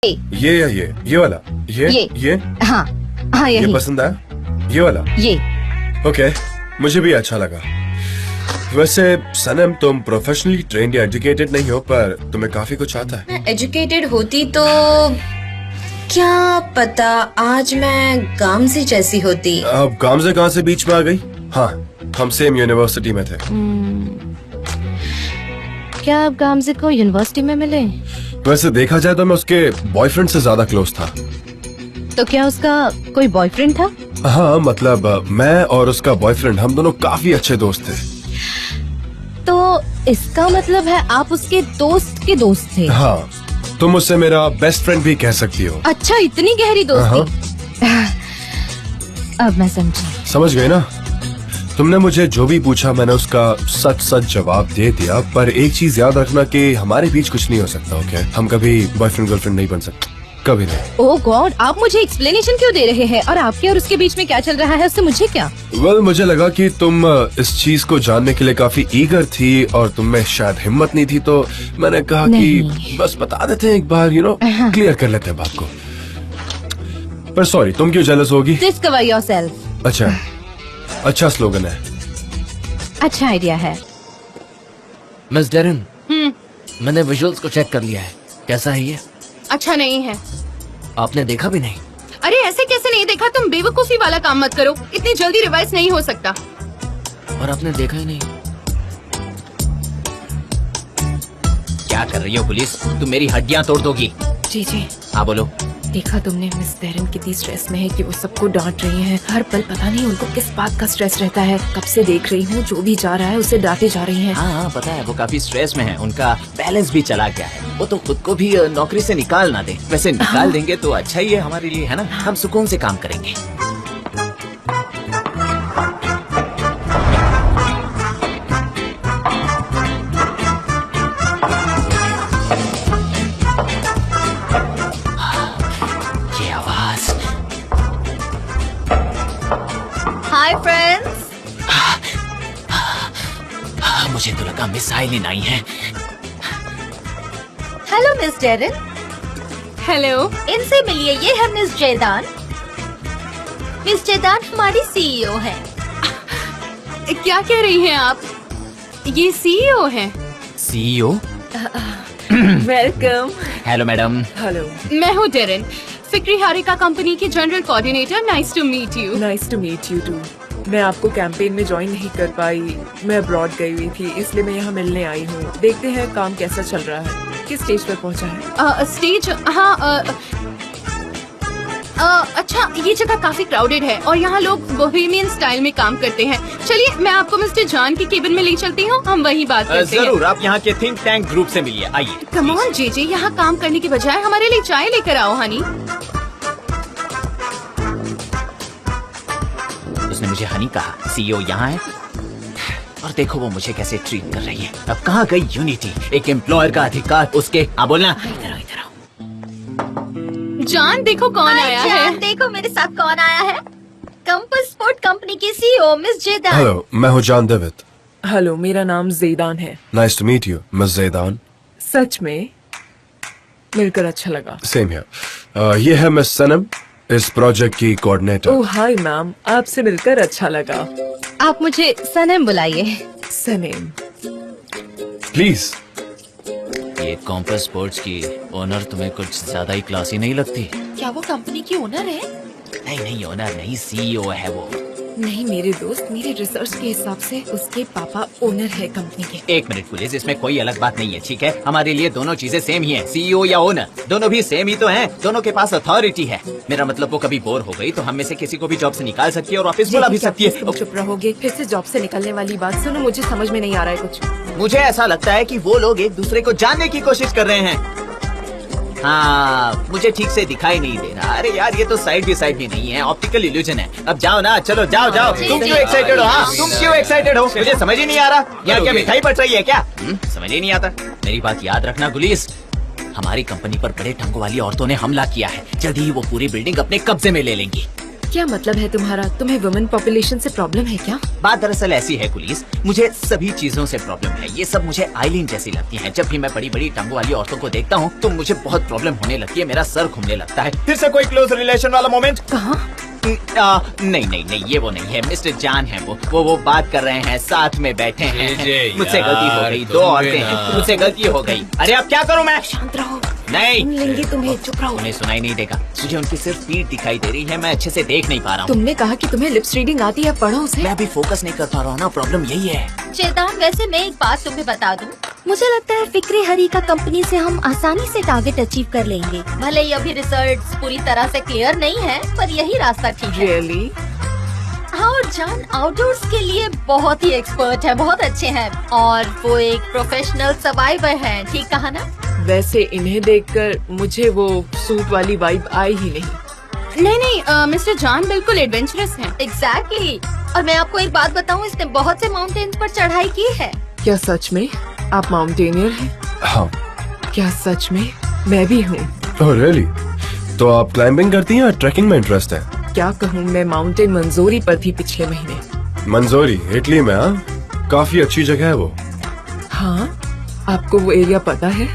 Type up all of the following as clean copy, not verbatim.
ये या ये वाला ये हाँ हाँ ये पसंद आया? ये वाला ये ओके, मुझे भी अच्छा लगा। वैसे सनम, तुम प्रोफेशनली ट्रेन्ड या एजुकेटेड नहीं हो, पर तुम्हें काफी कुछ आता है। मैं एजुकेटेड होती तो क्या पता आज मैं गामज़ी जैसी होती। अब गामज़े कहाँ से बीच में आ गई? हाँ, हम सेम यूनिवर्सिटी में थे। क्या आप गामज़े को यूनिवर्सिटी में मिले? वैसे देखा जाए तो मैं उसके बॉयफ्रेंड से ज्यादा क्लोज था। तो क्या उसका कोई बॉयफ्रेंड था? हाँ, मतलब मैं और उसका बॉयफ्रेंड, हम दोनों काफी अच्छे दोस्त थे। तो इसका मतलब है आप उसके दोस्त के दोस्त थे? हाँ, तुम मुझसे मेरा बेस्ट फ्रेंड भी कह सकती हो। अच्छा, इतनी गहरी दोस्ती। अब मैं समझी। समझ गए ना? तुमने मुझे जो भी पूछा मैंने उसका सच सच जवाब दे दिया, पर एक चीज याद रखना कि हमारे बीच कुछ नहीं हो सकता। ओके, हम कभी बॉयफ्रेंड गर्लफ्रेंड नहीं बन सकते, कभी नहीं। ओह गॉड, आप मुझे एक्सप्लेनेशन क्यों दे रहे हैं? और आपके और उसके बीच में क्या चल रहा है, उससे मुझे क्या? वेल, मुझे लगा कि तुम इस चीज को जानने के लिए काफी ईगर थी और तुम में शायद हिम्मत नहीं थी, तो मैंने कहा कि बस बता देते हैं एक बार, क्लियर कर लेते हैं बात को। पर सॉरी, तुम क्यों जेलस होगी? Discover yourself. अच्छा स्लोगन है। अच्छा आइडिया है। मिस डेरन, मैंने विजुअल्स को चेक कर लिया है। कैसा है ये? अच्छा नहीं है। आपने देखा भी नहीं? अरे ऐसे कैसे नहीं देखा? तुम बेवकूफी वाला काम मत करो, इतनी जल्दी रिवाइज नहीं हो सकता। और आपने देखा ही नहीं? क्या कर रही हो पुलिस? तुम मेरी हड्डियां तोड़ दोगी। जी जी, हाँ बोलो। देखा तुमने मिस डेरन कितनी स्ट्रेस में है कि वो सबको डांट रही हैं। हर पल पता नहीं उनको किस बात का स्ट्रेस रहता है। कब से देख रही हूँ, जो भी जा रहा है उसे डांटे जा रही हैं। हाँ पता है, वो काफी स्ट्रेस में है। उनका बैलेंस भी चला गया है। वो तो खुद को भी नौकरी से निकाल ना दे। वैसे निकाल देंगे तो अच्छा ही है हमारे लिए, है ना? हम सुकून से काम करेंगे। Hi friends. मुझे तो लगा मिसाइल ही नहीं है। Hello miss Darren. हेलो। इनसे मिलिए, ये है मिस जैदान। मिस जैदान हमारी सीईओ है। क्या कह रही हैं आप? ये सीईओ है? CEO? Welcome. Hello madam. Hello. मैं हूँ डेरन, फिक्री हारिका कंपनी की general coordinator. Nice to meet you. Nice to meet you too. मैं आपको कैंपेन में ज्वाइन नहीं कर पाई, मैं अब्रॉड गई हुई थी, इसलिए मैं यहाँ मिलने आई हूँ। देखते हैं काम कैसा चल रहा है, किस स्टेज पर पहुँचा है। स्टेज? हाँ। अच्छा, ये जगह काफी क्राउडेड है और यहाँ लोग बोहेमियन स्टाइल में काम करते हैं। चलिए मैं आपको मिस्टर जॉन की केबिन में ले चलती हूँ, हम वहीं बात करते हैं। जरूर, आप यहाँ के थिंक टैंक ग्रुप से मिलिए। आइए। कम ऑन जेजे, यहाँ काम करने के बजाय हमारे लिए चाय लेकर आओ हनी। उसने मुझे हनी कहा। सीईओ यहाँ है और देखो वो मुझे कैसे ट्रीट कर रही है। अब कहाँ गई यूनिटी? एक एम्प्लॉयर का अधिकार उसके। बोलना। इधर आओ, इधर आओ। जान देखो कौन आया है। देखो मेरे साथ कौन आया है। कंपस स्पोर्ट कंपनी की सीईओ मिस जैदान। हेलो, मैं हूँ जान डेविड। हेलो, मेरा नाम जैदान है। Nice to meet you miss Zaidan. सच में मिलकर अच्छा लगा। Same here. ये है मिस सनम, इस प्रोजेक्ट की कोऑर्डिनेटर। ओह हाय मैम, आपसे मिलकर अच्छा लगा। आप मुझे सनम बुलाइए। सनेम। प्लीज। ये कॉम्पस स्पोर्ट्स की ओनर तुम्हें कुछ ज्यादा ही क्लासी नहीं लगती? क्या वो कंपनी की ओनर है? नहीं, ओनर नहीं, सीईओ है वो। नहीं मेरे दोस्त, मेरे रिसर्च के हिसाब से उसके पापा ओनर है कंपनी के। एक मिनट पुलिस, इसमें कोई अलग बात नहीं है, ठीक है? हमारे लिए दोनों चीजें सेम ही है। सीईओ या ओनर, दोनों भी सेम ही तो हैं। दोनों के पास अथॉरिटी है। मेरा मतलब वो कभी बोर हो गई तो हम में से किसी को भी जॉब से निकाल सकती है और ऑफिस बुला भी सकती है। चुप रहोगे? फिर से जॉब से निकलने वाली बात सुनो, मुझे समझ में नहीं आ रहा है कुछ। मुझे ऐसा लगता है कि वो लोग एक दूसरे को जानने की कोशिश कर रहे हैं। हाँ, मुझे ठीक से दिखाई नहीं दे रहा। अरे यार, ये तो साइड भी साइड भी नहीं है, ऑप्टिकल इल्यूजन है। अब जाओ ना, चलो जाओ जाओ। तुम क्यों एक्साइटेड हो? हाँ, तुम क्यों एक्साइटेड हो? मुझे समझ ही नहीं आ रहा। यहाँ क्या मिठाई बट रही है क्या? समझ ही नहीं आता। मेरी बात याद रखना गुलीस, हमारी कंपनी पर बड़े ढंगों वाली औरतों ने हमला किया है। जल्दी ही वो पूरी बिल्डिंग अपने कब्जे में ले लेंगी। क्या मतलब है तुम्हारा? तुम्हें वुमेन पॉपुलेशन से प्रॉब्लम है क्या? बात दरअसल ऐसी है पुलिस, मुझे सभी चीजों से प्रॉब्लम है। ये सब मुझे आइलिन जैसी लगती हैं। जब भी मैं बड़ी बड़ी टांगों वाली औरतों को देखता हूँ तो मुझे बहुत प्रॉब्लम होने लगती है, मेरा सर घूमने लगता है। फिर से कोई क्लोज रिलेशन वाला मोमेंट? कहाँ? नहीं, ये वो नहीं है। मिस्टर जान है वो बात कर रहे हैं, साथ में बैठे हैं। मुझसे गलती हो गई, 2 औरतें हैं, मुझसे गलती हो गई। अरे अब क्या करूँ मैं? शांत रहो। नहीं लेंगे तुम्हें, चुप रहो। उन्हें सुनाई नहीं देगा, मुझे उनकी सिर्फ पीठ दिखाई दे रही है, मैं अच्छे से देख नहीं पा रहा हूँ। तुमने कहा कि तुम्हें लिप्स रीडिंग आती है, पढ़ो उसे। मैं अभी फोकस नहीं कर पा रहा हूँ ना, प्रॉब्लम यही है। जैदान, वैसे मैं एक बात तुम्हें बता दूं, मुझे लगता है फिक्रे हरी का कंपनी से हम आसानी से टारगेट अचीव कर लेंगे। भले ही अभी रिजल्ट्स पूरी तरह से क्लियर नहीं है, पर यही रास्ता ठीक है। रियली? हाँ, और जान आउटडोर्स के लिए बहुत ही एक्सपर्ट है, बहुत अच्छे हैं, और वो एक प्रोफेशनल सर्वाइवर हैं। ठीक कहा ना? वैसे इन्हें देखकर मुझे वो सूट वाली वाइब आई ही नहीं। नहीं, मिस्टर जान बिल्कुल एडवेंचरस हैं। एग्जैक्टली। और मैं आपको एक बात बताऊं, इसने बहुत से माउंटेन्स पर चढ़ाई की है। क्या सच में आप माउंटेनियर हैं? हाँ। क्या सच में? मैं भी हूँ। Oh really? तो आप क्लाइंबिंग करती हैं या ट्रैकिंग में इंटरेस्ट है? क्या कहूँ, मैं माउंटेन मंजोरी पर थी पिछले महीने। मंजोरी इटली में? हाँ, काफी अच्छी जगह है वो। हाँ, आपको वो एरिया पता है?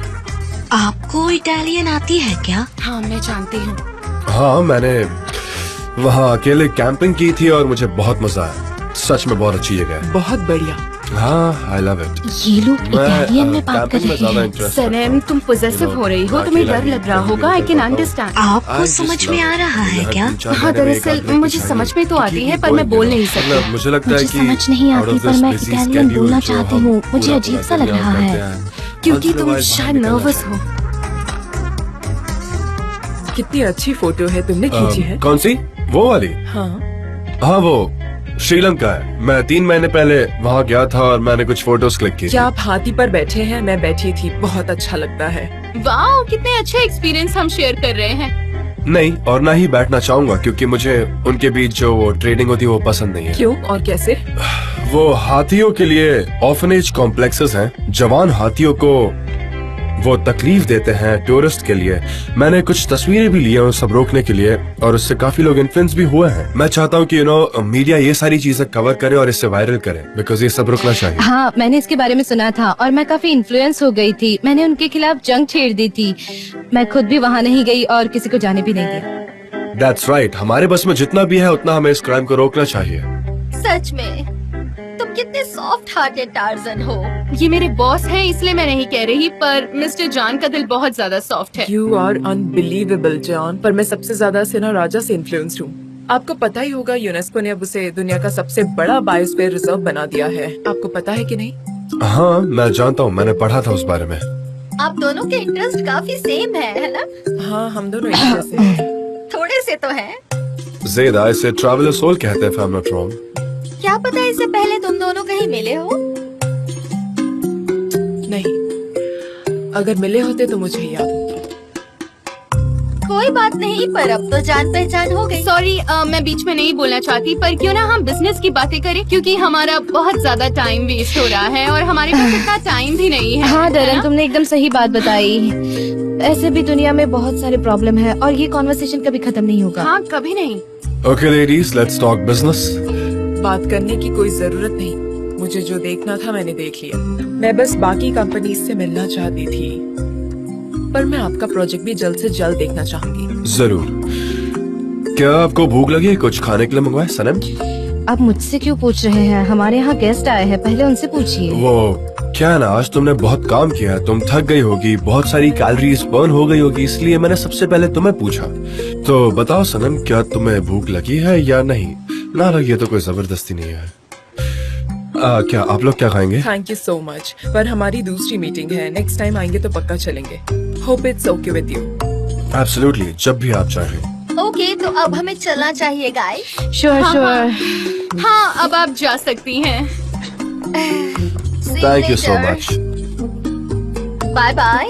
आपको इटालियन आती है क्या? हाँ, मैं जानती हूँ। हाँ, मैंने वहाँ अकेले कैंपिंग की थी और मुझे बहुत मजा आया। सच में बहुत अच्छी जगह है। बहुत बढ़िया। हाँ, आई लव इट। ये लोग इटालियन में बात कर रहे हैं। सनम, तुम पोजेसिव हो रही हो, तुम्हें डर लग रहा होगा। I can understand. आपको समझ में आ रहा है क्या? हाँ, दरअसल मुझे समझ में तो आती है, पर मैं बोल नहीं सकती। मुझे लगता है मुझे कि समझ नहीं आती, पर मैं इटालियन बोलना चाहती हूँ। मुझे अजीब सा लग रहा है। क्योंकि तुम शायद नर्वस हो। कितनी अच्छी फोटो है, तुमने खींची है? कौन सी? वो वाली? हाँ। हाँ, वो श्रीलंका है। मैं 3 महीने पहले वहाँ गया था और मैंने कुछ फोटोज क्लिक की। क्या आप हाथी पर बैठे हैं? मैं बैठी थी, बहुत अच्छा लगता है। वाह, कितने अच्छे एक्सपीरियंस हम शेयर कर रहे हैं। नहीं, और ना ही बैठना चाहूंगा, क्योंकि मुझे उनके बीच जो वो ट्रेडिंग होती है वो पसंद नहीं है। क्यों और कैसे? वो हाथियों के लिए ऑर्फनेज कॉम्प्लेक्सेस हैं। जवान हाथियों को वो तकलीफ देते हैं टूरिस्ट के लिए। मैंने कुछ तस्वीरें भी ली हैं सब रोकने के लिए, और उससे काफी लोग इन्फ्लुएंस भी हुए हैं। मैं चाहता हूँ कि मीडिया ये सारी चीजें कवर करे और इससे वायरल करे, बिकॉज ये सब रुकना चाहिए। हाँ, मैंने इसके बारे में सुना था और मैं काफी इन्फ्लुएंस हो गई थी। मैंने उनके खिलाफ जंग छेड़ दी थी। मैं खुद भी वहाँ नहीं गई और किसी को जाने भी नहीं दिया। That's right। हमारे बस में जितना भी है उतना हमें इस क्राइम को रोकना चाहिए। सच में तुम कितने सॉफ्ट हार्टेड टार्जन हो। ये मेरे बॉस हैं, इसलिए मैं नहीं कह रही, पर मिस्टर जान का दिल बहुत ज्यादा सॉफ्ट है। You are unbelievable John. पर मैं सबसे ज्यादा सेना राजा से इन्फ्लुएंस्ड हूँ। आपको पता ही होगा, यूनेस्को ने अब उसे दुनिया का सबसे बड़ा बायोस्फीयर रिजर्व बना दिया है। आपको पता है कि नहीं? हाँ, मैं जानता हूँ, मैंने पढ़ा था उस बारे में। आप दोनों के इंटरेस्ट काफी सेम है ना? हाँ, हम दोनों एक जैसे हैं। थोड़े से तो हैं। ज़ेदा, इसे ट्रैवलर सोल कहते हैं, if I'm not wrong। क्या पता इससे पहले तुम दोनों कहीं मिले हो? नहीं, अगर मिले होते तो मुझे याद होता। कोई बात नहीं, पर अब तो जान पहचान हो गई। सॉरी, मैं बीच में नहीं बोलना चाहती, पर क्यों ना हम बिजनेस की बातें करें, क्योंकि हमारा बहुत ज्यादा टाइम वेस्ट हो रहा है और हमारे पास इतना टाइम भी नहीं है। हाँ डरन, तुमने एकदम सही बात बताई। ऐसे भी दुनिया में बहुत सारे प्रॉब्लम है और ये कॉन्वर्सेशन कभी खत्म नहीं होगा। हाँ, कभी नहीं। Okay, ladies, let's talk business। बात करने की कोई जरूरत नहीं। मुझे जो देखना था मैंने देख लिया। मैं बस बाकी कंपनी से मिलना चाहती थी, पर मैं आपका प्रोजेक्ट भी जल्द से जल्द देखना चाहूंगी। जरूर। क्या आपको भूख लगी है? कुछ खाने के लिए मंगवाए सनम? आप मुझसे क्यों पूछ रहे हैं? हमारे यहाँ गेस्ट आए हैं, पहले उनसे पूछिए। वो क्या है ना, आज तुमने बहुत काम किया है, तुम थक गई होगी, बहुत सारी कैलोरीज बर्न हो गई होगी, इसलिए मैंने सबसे पहले तुम्हें पूछा। तो बताओ सनम, क्या तुम्हें भूख लगी है या नहीं? ना लगी तो कोई जबरदस्ती नहीं है। क्या आप लोग क्या खाएंगे? थैंक यू सो मच, पर हमारी दूसरी मीटिंग है। नेक्स्ट टाइम आएंगे तो पक्का चलेंगे। Hope it's okay with you. Absolutely, जब भी आप चाहें। ओके, तो अब हमें चलना चाहिए गाइस। Sure sure. हाँ, अब आप जा सकती हैं। Thank you so much. Bye bye.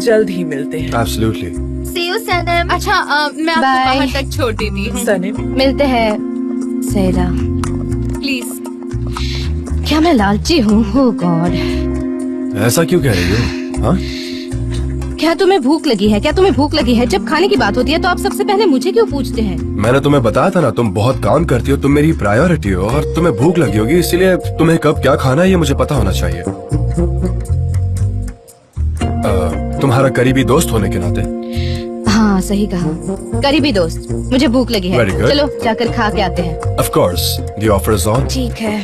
जल्द ही मिलते हैं। एब्सोल्युटली। See you Sanem. अच्छा, मैं आपको Bye. बाहर तक छोड़ देती हूँ। सनम, मिलते हैं सैरा। प्लीज। क्या मैं लालची हूँ? ओह गॉड। ऐसा क्यों कह रही हो? हाँ? क्या तुम्हें भूख लगी है? क्या तुम्हें भूख लगी है? जब खाने की बात होती है तो आप सबसे पहले मुझे क्यों पूछते हैं? मैंने तुम्हें बताया था ना, तुम बहुत काम करती हो, तुम मेरी प्रायोरिटी हो और तुम्हें भूख लगी होगी, इसीलिए तुम्हें कब क्या खाना है ये मुझे पता होना चाहिए। तुम्हारा करीबी दोस्त होने के नाते। हाँ सही कहा, करीबी दोस्त। मुझे भूख लगी है, चलो जाकर खा के आते हैं। Of course, the offer is on. ठीक है,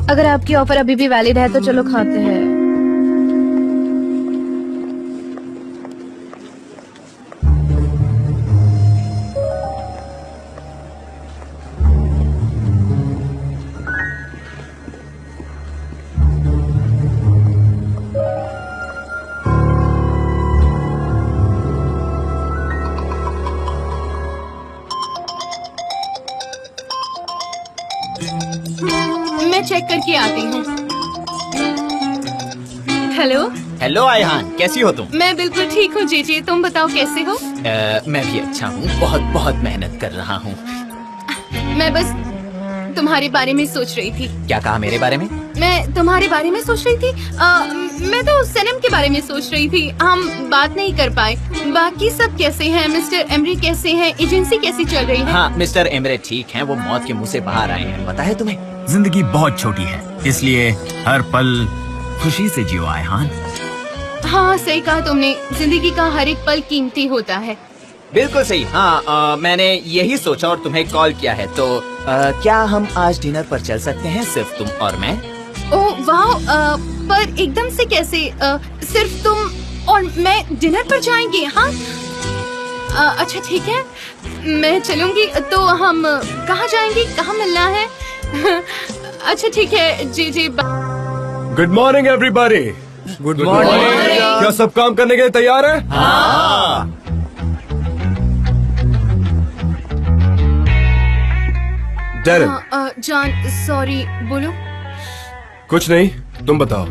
अगर आपकी ऑफर अभी भी वैलिड है तो चलो खाते हैं। मैं चेक करके आती हूँ। हेलो हेलो आयहान, कैसी हो तुम? मैं बिल्कुल ठीक हूँ जीजी, तुम बताओ कैसे हो? मैं भी अच्छा हूँ, बहुत बहुत मेहनत कर रहा हूँ। मैं बस तुम्हारे बारे में सोच रही थी। क्या कहा मेरे बारे में? मैं तुम्हारे बारे में सोच रही थी। मैं तो सनम के बारे में सोच रही थी, हम बात नहीं कर पाए। बाकी सब कैसे हैं? मिस्टर एमरे कैसे हैं? एजेंसी कैसी चल रही है? हाँ, मिस्टर एमरे ठीक हैं, वो मौत के मुंह से बाहर आए हैं। पता है तुम्हें, जिंदगी बहुत छोटी है, इसलिए हर पल खुशी से जियो आयहान। हाँ सही कहा तुमने, जिंदगी का हर एक पल कीमती होता है। बिल्कुल सही। हाँ, मैंने यही सोचा और तुम्हें कॉल किया है। तो क्या हम आज डिनर पर चल सकते हैं, सिर्फ तुम और मैं? ओह वाह, पर एकदम से कैसे? सिर्फ तुम और मैं डिनर पर जाएंगे? हाँ अच्छा ठीक है, मैं चलूंगी। तो हम कहाँ जाएंगे, कहाँ मिलना है? अच्छा ठीक है जी जी। Good morning everybody. Good morning. क्या सब काम करने के लिए तैयार है? हाँ। डेरेन। जान सॉरी, बोलो। कुछ नहीं, तुम बताओ।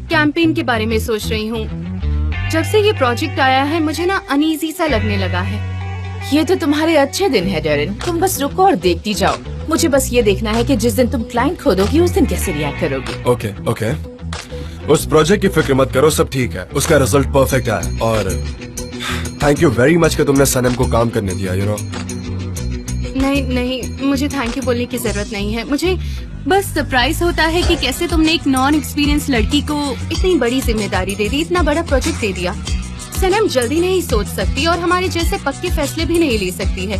कैंपेन के बारे में सोच रही हूँ। जब से ये प्रोजेक्ट आया है मुझे ना अनईजी सा लगने लगा है। ये तो तुम्हारे अच्छे दिन है डेरेन, तुम बस रुको और देखती जाओ। मुझे बस ये देखना है कि जिस दिन तुम क्लाइंट खोदोगी उस दिन कैसे रिएक्ट करोगी। ओके ओके, उस प्रोजेक्ट की फिक्र मत करो, सब ठीक है। उसका रिजल्ट परफेक्ट आया और थैंक यू वेरी मच कि तुमने सनम को काम करने दिया, यू नो। नहीं नहीं, मुझे थैंक यू बोलने की जरूरत नहीं है। मुझे बस सरप्राइज होता है कि कैसे तुमने एक नॉन एक्सपीरियंस लड़की को इतनी बड़ी जिम्मेदारी दे दी, इतना बड़ा प्रोजेक्ट दे दिया। सनम जल्दी नहीं सोच सकती और हमारे जैसे पक्के फैसले भी नहीं ले सकती है।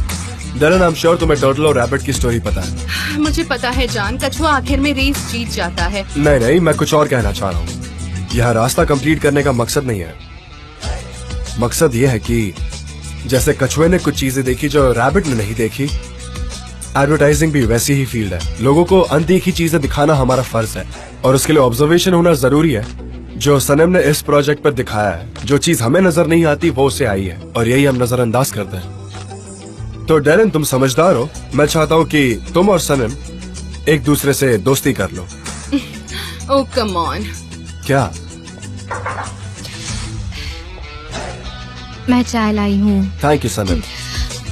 डेरेन, आई एम श्योर तुम्हें टर्टल और रैबिट की स्टोरी पता है। मुझे पता है जान, कछुआ आखिर में रेस जीत जाता है। नहीं नहीं, मैं कुछ और कहना चाह रहा हूँ। यह रास्ता कंप्लीट करने का मकसद नहीं है। मकसद यह है कि जैसे कछुए ने कुछ चीजें देखी जो रैबिट ने नहीं देखी, एडवर्टाइजिंग भी वैसी ही फील्ड है। लोगों को अनदेखी चीजें दिखाना हमारा फर्ज है और उसके लिए ऑब्जर्वेशन होना जरूरी है। जो सनम ने इस प्रोजेक्ट पर दिखाया है, जो चीज हमें नजर नहीं आती वो उसे आई है और यही हम नजरअंदाज करते हैं। तो डेरेन, तुम समझदार हो, मैं चाहता हूँ कि तुम और सनम एक दूसरे से दोस्ती कर लो। ओह कम ऑन। क्या? मैं चाय लाई हूँ। थैंक यू सनम।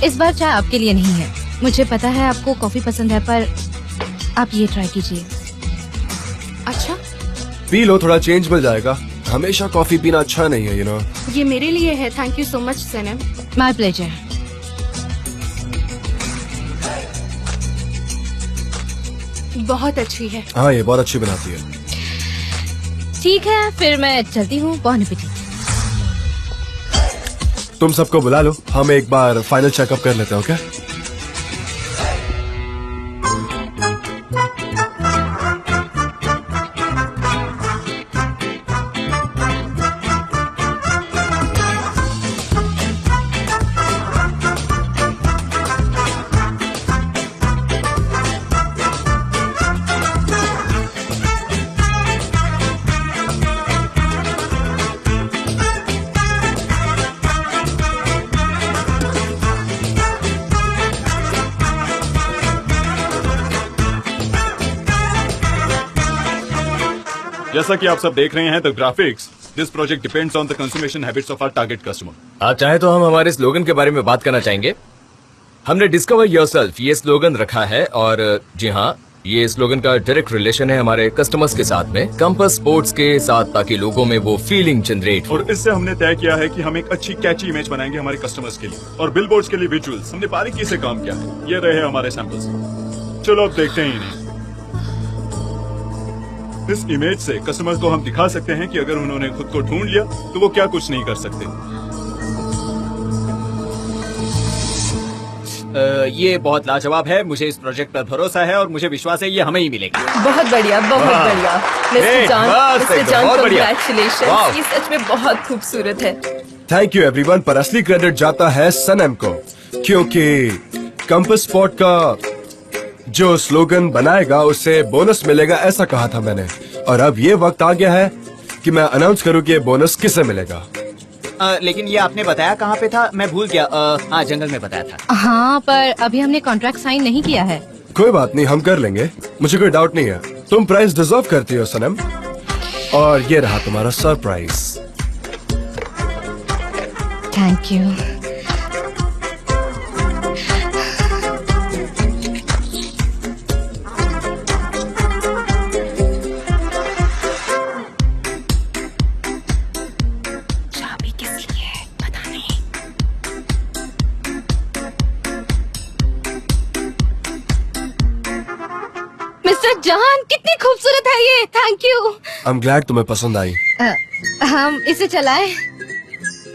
इस बार चाय आपके लिए नहीं है, मुझे पता है आपको कॉफी पसंद है, पर आप ये ट्राई कीजिए। अच्छा, पी लो, थोड़ा चेंज मिल जाएगा। हमेशा कॉफी पीना अच्छा नहीं है, यू नो। ये मेरे लिए है। Thank you so much Sanam. My pleasure. बहुत अच्छी है। हाँ, ये बहुत अच्छी बनाती है। ठीक है, फिर मैं चलती हूँ। बॉन एपेटिट। तुम सबको बुला लो, हम एक बार फाइनल चेकअप कर लेते हैं, ओके? जैसा कि आप सब देख रहे हैं, the graphics, this project depends on the consumption habits of our target customer. आप चाहे तो हम हमारे स्लोगन के बारे में बात करना चाहेंगे। हमने डिस्कवर योरसेल्फ ये स्लोगन रखा है और जी हाँ, ये स्लोगन का डायरेक्ट रिलेशन है हमारे कस्टमर्स के साथ में, कैंपस स्पोर्ट्स के साथ, ताकि लोगों में वो फीलिंग जनरेट हो। और इससे हमने तय किया है कि हम एक अच्छी कैची इमेज बनाएंगे हमारे कस्टमर्स के लिए, और बिलबोर्ड्स के लिए विजुअल्स हमने बारीकी से काम किया है। ये रहे हमारे सैंपल्स। चलो अब देखते हैं इन्हें। इस इमेज से कस्टमर को हम दिखा सकते हैं कि अगर उन्होंने खुद को ढूंढ लिया तो वो क्या कुछ नहीं कर सकते। ये बहुत लाजवाब है, मुझे इस प्रोजेक्ट पर भरोसा है और मुझे विश्वास है ये हमें ही मिलेगा। बहुत बढ़िया, बहुत बढ़िया मिस्टर जॉन, कांग्रेचुलेशन। ये सच में बहुत खूबसूरत है। थैंक यू एवरीवन, पर असली क्रेडिट जाता है सनम को, क्योंकि कैंपस स्पॉट का जो स्लोगन बनाएगा उससे बोनस मिलेगा, ऐसा कहा था मैंने। और अब ये वक्त आ गया है कि मैं अनाउंस करूं कि ये बोनस किसे मिलेगा। लेकिन ये आपने बताया कहाँ पे था, मैं भूल गया। हाँ, जंगल में बताया था। हाँ, पर अभी हमने कॉन्ट्रैक्ट साइन नहीं किया है। कोई बात नहीं, हम कर लेंगे, मुझे कोई डाउट नहीं है। तुम प्राइस डिजर्व करती हो सनम, और ये रहा तुम्हारा surprise. Thank you. Mister John, कितनी खूबसूरत है ये। Thank you. I am glad तुम्हें पसंद आई। हम इसे चलाएं?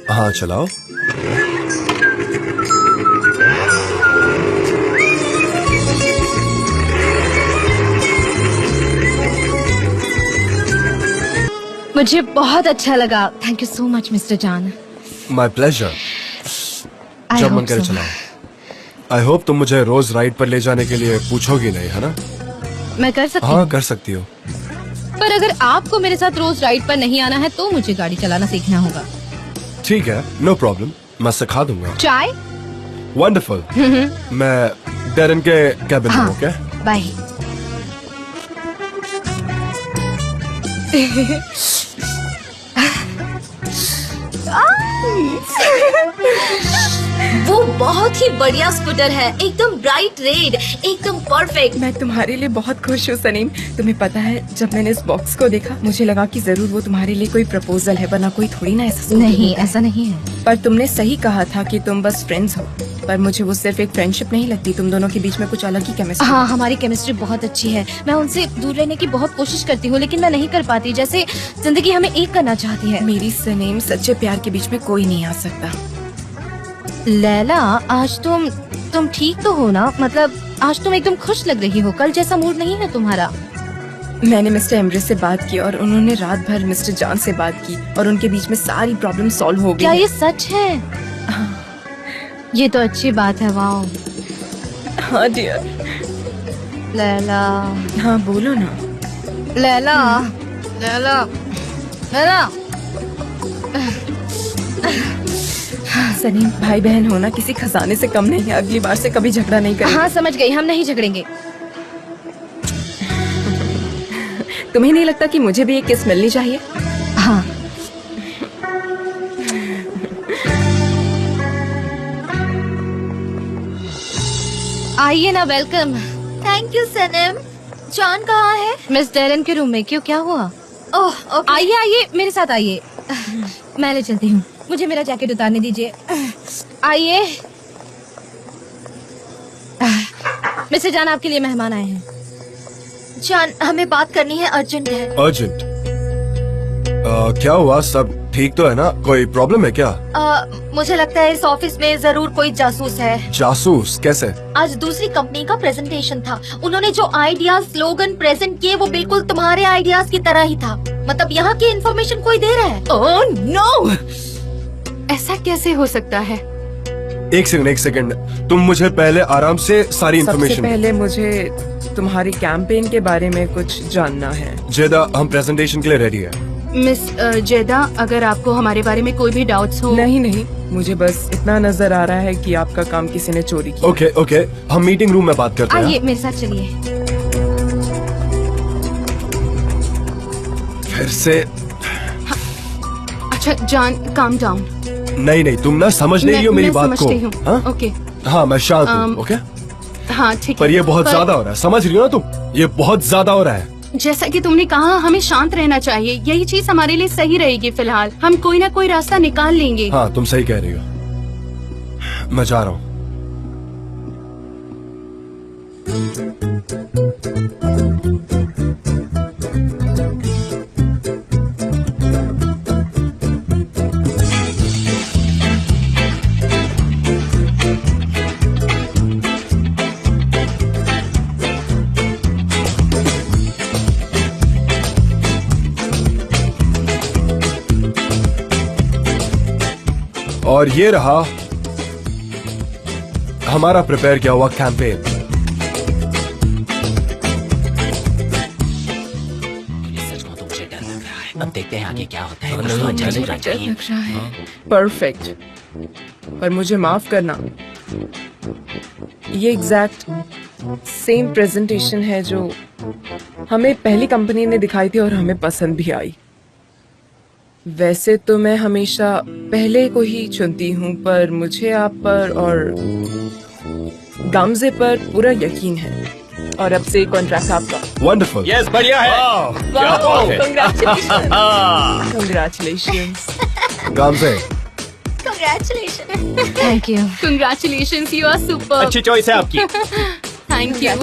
हाँ चलाओ। मुझे बहुत अच्छा लगा। Thank you so much mister John. My pleasure. जब मन करे चलाओ। आई होप तुम मुझे रोज राइड पर ले जाने के लिए पूछोगी नहीं, है ना? मैं कर सकती हूँ। हाँ कर सकती हो। पर अगर आपको मेरे साथ रोज राइड पर नहीं आना है तो मुझे गाड़ी चलाना सीखना होगा। ठीक है, नो प्रॉब्लम, मैं सिखा दूंगा। चाय? वंडरफुल। मैं डेरन के कैबिन में हूँ। Okay, bye. वो बहुत ही बढ़िया स्कूटर है, एकदम ब्राइट रेड, एकदम परफेक्ट। मैं तुम्हारे लिए बहुत खुश हूँ सनीम। तुम्हें पता है, जब मैंने इस बॉक्स को देखा मुझे लगा कि जरूर वो तुम्हारे लिए कोई प्रपोजल है, वरना कोई थोड़ी ना ऐसा सोचेगा। नहीं, ऐसा नहीं है। पर तुमने सही कहा था कि तुम बस फ्रेंड्स हो, पर मुझे वो सिर्फ एक फ्रेंडशिप नहीं लगती, तुम दोनों के बीच में कुछ अलग ही केमिस्ट्री। हाँ, हमारी केमिस्ट्री बहुत अच्छी है। मैं उनसे दूर रहने की बहुत कोशिश करती हूँ, लेकिन मैं नहीं कर पाती। जैसे जिंदगी हमें एक करना चाहती है। मेरी सनीम, सच्चे प्यार के बीच में कोई नहीं आ सकता। लैला, आज तुम ठीक तो हो ना? मतलब आज तुम एकदम खुश लग रही हो, कल जैसा मूड नहीं है तुम्हारा। मैंने मिस्टर एम्ब्रेस से बात की और उन्होंने रात भर मिस्टर जॉन से बात की और उनके बीच में सारी प्रॉब्लम सॉल्व हो गई। क्या ये सच है? हाँ। ये तो अच्छी बात है। वाओ। हाँ डियर। लैला। हाँ बोलो ना। लैला, लैला, लैला। सनीम, भाई बहन होना किसी खजाने से कम नहीं है। अगली बार से कभी झगड़ा नहीं करेंगे। हाँ समझ गई, हम नहीं झगड़ेंगे। तुम्हें नहीं लगता कि मुझे भी एक किस मिलनी चाहिए? हाँ। आइए ना, welcome. Thank you Sanam. John कहाँ है? मिस डेरन के रूम में। क्यों, क्या हुआ? ओह, ओके। आइए आइए, मेरे साथ आइए। मैं ले चलती हूँ, मुझे मेरा जैकेट उतारने दीजिए। आइए। मिस्टर जान, आपके लिए मेहमान आए हैं। जान, हमें बात करनी है, अर्जेंट है। अर्जेंट? क्या हुआ? सब ठीक तो है ना? कोई प्रॉब्लम है क्या? मुझे लगता है इस ऑफिस में जरूर कोई जासूस है। जासूस? कैसे? आज दूसरी कंपनी का प्रेजेंटेशन था। उन्होंने जो आइडियाज, स्लोगन प्रेजेंट किए वो बिल्कुल तुम्हारे आइडियाज की तरह ही था। मतलब यहाँ की इन्फॉर्मेशन कोई दे रहा है। Oh no! ऐसा कैसे हो सकता है? एक सेकंड, तुम मुझे पहले आराम से सारी इन्फॉर्मेशन। सबसे पहले मुझे तुम्हारी कैंपेन के बारे में कुछ जानना है। जेदा, हम प्रेजेंटेशन के लिए रेडी है। मिस जेदा, अगर आपको हमारे बारे में कोई भी डाउट्स हो। नहीं, मुझे बस इतना नजर आ रहा है कि आपका काम किसी ने चोरी किया। ओके, हम मीटिंग रूम में बात करते हैं। आइए मेरे साथ चलिए। फिर से? अच्छा जॉन, काम डाउन। नहीं, तुम ना समझ नहीं रही हो मेरी बात को। हाँ? ओके। हाँ, मैं शांत हूँ। ओके। हाँ ठीक है। पर ये बहुत ज्यादा हो रहा है, समझ रही हो ना तुम? ये बहुत ज्यादा हो रहा है। जैसा कि तुमने कहा, हमें शांत रहना चाहिए। यही चीज हमारे लिए सही रहेगी। फिलहाल हम कोई ना कोई रास्ता निकाल लेंगे। हाँ, तुम सही कह रही हो। मैं जा रहा हूँ। और ये रहा हमारा प्रिपेयर किया हुआ कैंपेन। सच में तो मुझे डर लग रहा है। अब देखते हैं आगे क्या होता है। कुछ तो अच्छा होना चाहिए। परफेक्ट। पर मुझे माफ करना, ये एग्जैक्ट सेम प्रेजेंटेशन है जो हमें पहली कंपनी ने दिखाई थी और हमें पसंद भी आई। वैसे तो मैं हमेशा पहले को ही चुनती हूँ, पर मुझे आप पर और गामजे पर पूरा यकीन है। और अब से कॉन्ट्रैक्ट आपका। वंडरफुल। यस, बढ़िया है। Congratulations. Gamze, Congratulations. Thank you. Congratulations, you are super. अच्छी चॉइस है आपकी। Thank you.